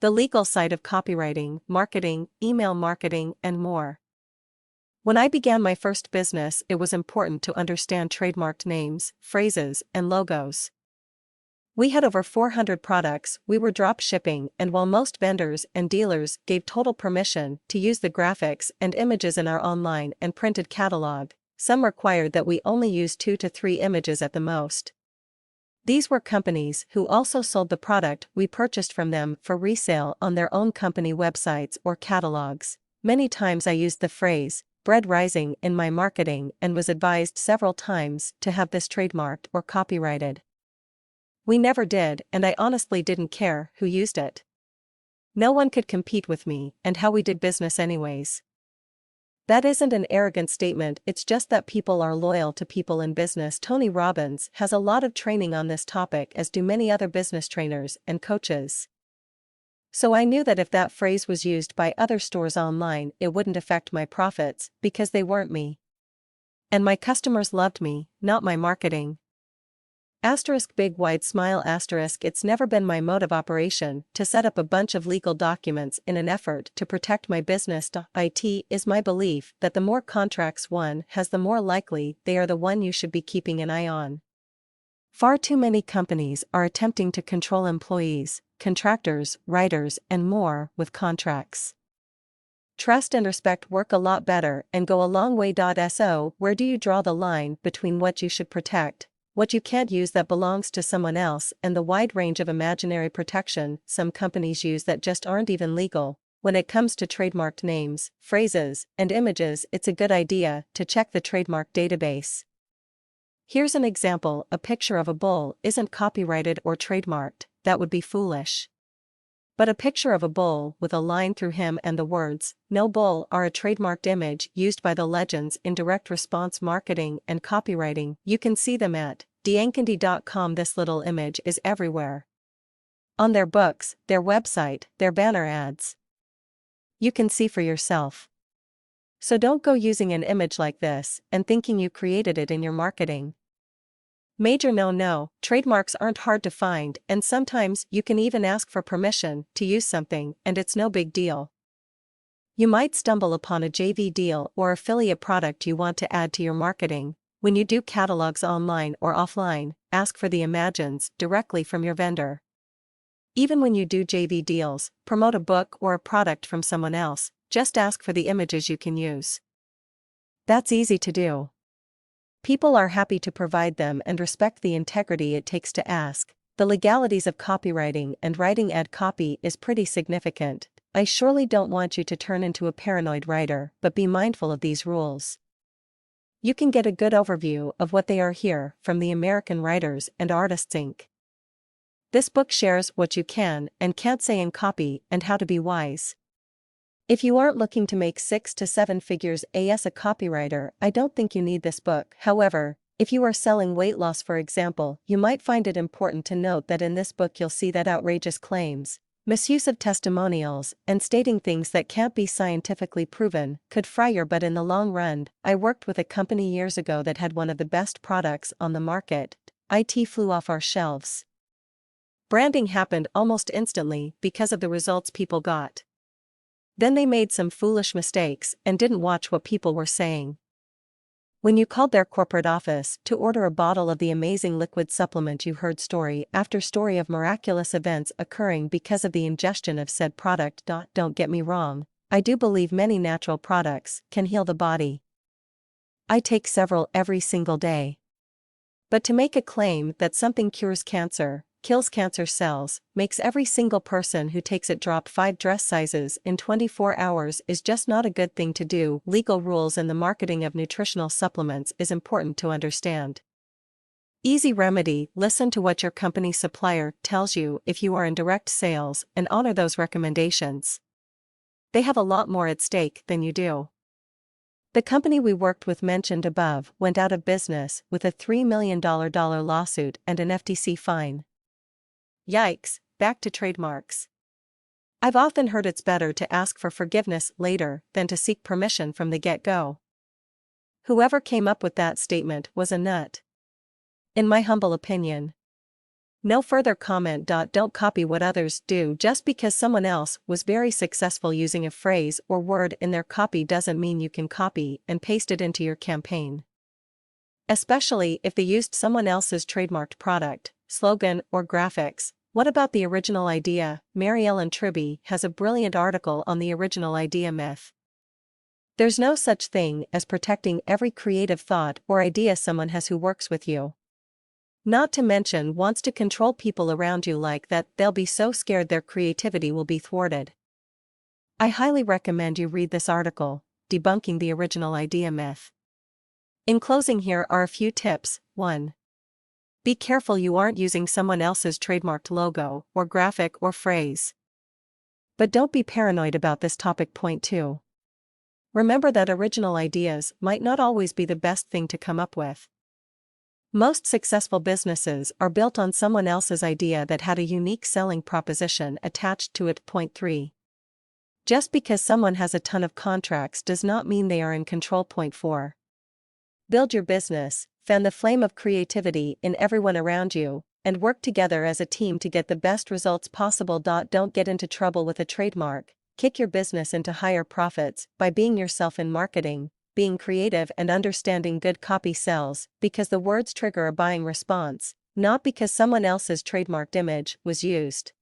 the legal side of copywriting, marketing, email marketing, and more. When I began my first business, it was important to understand trademarked names, phrases, and logos. We had over 400 products we were drop shipping, and while most vendors and dealers gave total permission to use the graphics and images in our online and printed catalog, some required that we only use 2 to 3 images at the most. These were companies who also sold the product we purchased from them for resale on their own company websites or catalogs. Many times I used the phrase, "bread rising," in my marketing and was advised several times to have this trademarked or copyrighted. We never did, and I honestly didn't care who used it. No one could compete with me and how we did business anyways. That isn't an arrogant statement, it's just that people are loyal to people in business. Tony Robbins has a lot of training on this topic, as do many other business trainers and coaches. So I knew that if that phrase was used by other stores online, it wouldn't affect my profits because they weren't me. And my customers loved me, not my marketing. Asterisk big wide smile asterisk It's never been my mode of operation to set up a bunch of legal documents in an effort to protect my business. It is my belief that the more contracts one has, the more likely they are the one you should be keeping an eye on. Far too many companies are attempting to control employees, contractors, writers, and more with contracts. Trust and respect work a lot better and go a long way. So, where do you draw the line between what you should protect, what you can't use that belongs to someone else, and the wide range of imaginary protection some companies use that just aren't even legal? When it comes to trademarked names, phrases, and images, it's a good idea to check the trademark database. Here's an example: a picture of a bull isn't copyrighted or trademarked, that would be foolish. But a picture of a bull with a line through him and the words, "No bull," are a trademarked image used by the legends in direct response marketing and copywriting. You can see them at diancandy.com. This little image is everywhere. On their books, their website, their banner ads. You can see for yourself. So don't go using an image like this and thinking you created it in your marketing. Major no, trademarks aren't hard to find, and sometimes you can even ask for permission to use something, and it's no big deal. You might stumble upon a JV deal or affiliate product you want to add to your marketing. When you do catalogs online or offline, ask for the images directly from your vendor. Even when you do JV deals, promote a book or a product from someone else, just ask for the images you can use. That's easy to do. People are happy to provide them and respect the integrity it takes to ask. The legalities of copywriting and writing ad copy is pretty significant. I surely don't want you to turn into a paranoid writer, but be mindful of these rules. You can get a good overview of what they are here from the American Writers and Artists Inc. This book shares what you can and can't say in copy and how to be wise. If you aren't looking to make 6 to 7 figures as a copywriter, I don't think you need this book. However, if you are selling weight loss, for example, you might find it important to note that in this book you'll see that outrageous claims, misuse of testimonials, and stating things that can't be scientifically proven could fry your butt in the long run. I worked with a company years ago that had one of the best products on the market. It flew off our shelves. Branding happened almost instantly because of the results people got. Then they made some foolish mistakes and didn't watch what people were saying. When you called their corporate office to order a bottle of the amazing liquid supplement, you heard story after story of miraculous events occurring because of the ingestion of said product. Don't get me wrong, I do believe many natural products can heal the body. I take several every single day. But to make a claim that something cures cancer, kills cancer cells, makes every single person who takes it drop 5 dress sizes in 24 hours is just not a good thing to do. Legal rules in the marketing of nutritional supplements is important to understand. Easy remedy: listen to what your company supplier tells you if you are in direct sales and honor those recommendations. They have a lot more at stake than you do. The company we worked with mentioned above went out of business with a $3 million lawsuit and an FTC fine. Yikes, back to trademarks. I've often heard it's better to ask for forgiveness later than to seek permission from the get-go. Whoever came up with that statement was a nut. In my humble opinion. No further comment. Don't copy what others do. Just because someone else was very successful using a phrase or word in their copy doesn't mean you can copy and paste it into your campaign. Especially if they used someone else's trademarked product, slogan, or graphics. What about the original idea? Mary Ellen Tribby has a brilliant article on the original idea myth. There's no such thing as protecting every creative thought or idea someone has who works with you. Not to mention wants to control people around you like that. They'll be so scared their creativity will be thwarted. I highly recommend you read this article, Debunking the Original Idea Myth. In closing, here are a few tips. 1. Be careful you aren't using someone else's trademarked logo or graphic or phrase. But don't be paranoid about this topic. Point 2. Remember that original ideas might not always be the best thing to come up with. Most successful businesses are built on someone else's idea that had a unique selling proposition attached to it. Point 3. Just because someone has a ton of contracts does not mean they are in control. Point 4. Build your business, fan the flame of creativity in everyone around you, and work together as a team to get the best results possible. Don't get into trouble with a trademark. Kick your business into higher profits by being yourself in marketing. Being creative and understanding good copy sells because the words trigger a buying response, not because someone else's trademarked image was used.